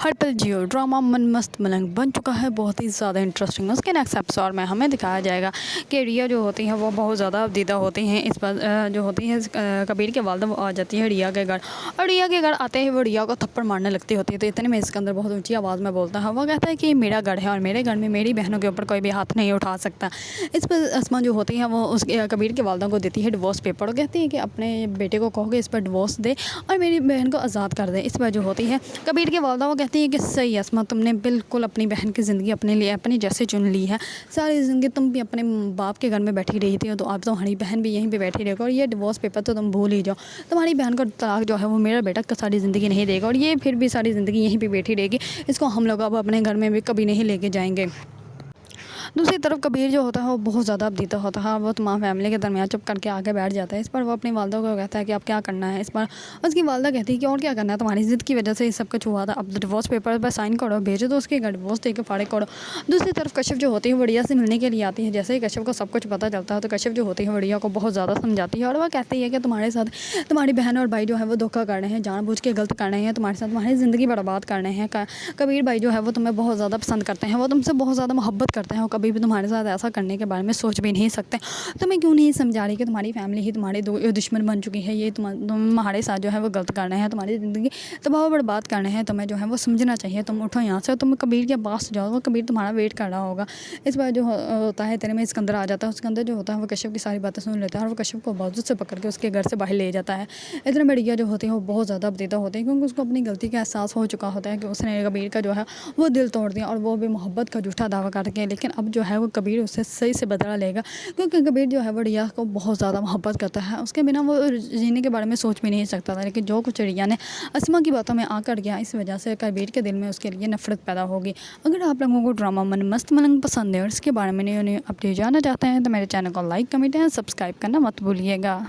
हर पल जियो ड्रामा मन मस्त मलंग बन चुका है, बहुत ही ज़्यादा इंटरेस्टिंग। उसके नेक्स्ट एपिसोड में हमें दिखाया जाएगा कि रिया जो होती है वो बहुत ज़्यादा अबदीदा होती हैं। इस पर जो होती है कबीर के वालदा वो आ जाती है रिया के घर, और रिया के घर आते ही वो रिया को थप्पड़ मारने लगती होती है। तो इतने में इसके अंदर बहुत ऊंची आवाज़ में बोलता है, वो कहता है कि मेरा घर है और मेरे घर में मेरी बहनों के ऊपर कोई भी हाथ नहीं उठा सकता। इस पर असमा जो होती है वो उस कबीर के वालदा को देती है डिवोर्स पेपर और कहती है कि अपने बेटे को कहो कि इस पर डिवोर्स दे और मेरी बहन को आज़ाद कर दे। इस पर जो होती है कबीर के वालदा वो कहती है कि सही असमा, तुमने बिल्कुल अपनी बहन की ज़िंदगी अपने लिए अपनी जैसे चुन ली है। सारी ज़िंदगी तुम भी अपने बाप के घर में बैठी रही थी, तो अब तुम्हारी बहन भी यहीं पे बैठी रहेगी और ये डिवोर्स पेपर तो तुम भूल ही जाओ। तुम्हारी बहन को तलाक जो है वो मेरा बेटा सारी ज़िंदगी नहीं देगा और ये फिर भी सारी ज़िंदगी यहीं पे बैठी रहेगी। इसको हम लोग अब अपने घर में भी कभी नहीं लेके जाएंगे। दूसरी तरफ कबीर जो होता है वो बहुत ज़्यादा अबदीदा होता है, वो तमाम फैमिली के दरमियान चुप करके आगे बैठ जाता है। इस पर वो अपनी वालदा को कहता है कि अब क्या करना है। इस पर उसकी वालदा कहती है कि और क्या करना है, तुम्हारी ज़िद की वजह से ये सब कुछ हुआ था, अब डिवोर्स पेपर पर साइन करो, भेजो तो उसके घर डिवोर्स दे के फाड़े करो। दूसरी तरफ कश्यप जो होती है वो रिया से मिलने के लिए आती है। जैसे ही कश्यप को सब कुछ पता चलता है तो कश्यप जो होती है वो रिया को बहुत ज़्यादा समझाती है और वह कहती है कि तुम्हारे साथ तुम्हारी बहन और भाई जो है वो धोखा कर रहे हैं, जानबूझ के गलत कर रहे हैं, तुम्हारे साथ तुम्हारी ज़िंदगी बर्बाद कर रहे हैं। कबीर भाई जो है वो तुम्हें बहुत ज़्यादा पसंद करते हैं, वो तुमसे बहुत ज़्यादा मोहब्बत करते हैं और कभी भी तुम्हारे साथ ऐसा करने के बारे में सोच भी नहीं सकते। तुम्हें क्यों नहीं समझा रही कि तुम्हारी फैमिली ही तुम्हारे दुश्मन बन चुकी है, ये तुम्हारे साथ जो है वो गलत करना है, तुम्हारी ज़िंदगी तबाह बर्बाद करना है, तुम्हें जो है वो समझना चाहिए। तुम उठो यहाँ से, तुम कबीर के पास जाओ, वो कबीर तुम्हारा वेट कर रहा होगा। इस बार जो होता है तेरे में इसके अंदर आ जाता है, उसके अंदर जो होता है वो कश्यप की सारी बातें सुन लेता है और वो कश्यप को बाजू से पकड़ के उसके घर से बाहर ले जाता है। इतने में रिया जो होती है वो बहुत ज़्यादा अबदीदा होती है, क्योंकि उसको अपनी गलती का एहसास हो चुका होता है कि उसने कबीर का जो है वो दिल तोड़ दिया और वो भी मोहब्बत का झूठा दावा करके। लेकिन अब जो है वो कबीर उससे सही से बदला लेगा, क्योंकि कबीर जो है वो रिया को बहुत ज़्यादा मोहब्बत करता है, उसके बिना वो जीने के बारे में सोच भी नहीं सकता था। लेकिन जो कुछ रिया ने असमा की बातों में आकर गया, इस वजह से कबीर के दिल में उसके लिए नफरत पैदा होगी। अगर आप लोगों को ड्रामा मन मस्त मलंग पसंद है और इसके बारे में नहीं अपडेट जानना चाहते हैं तो मेरे चैनल को लाइक कमेंट एंड सब्सक्राइब करना मत भूलिएगा।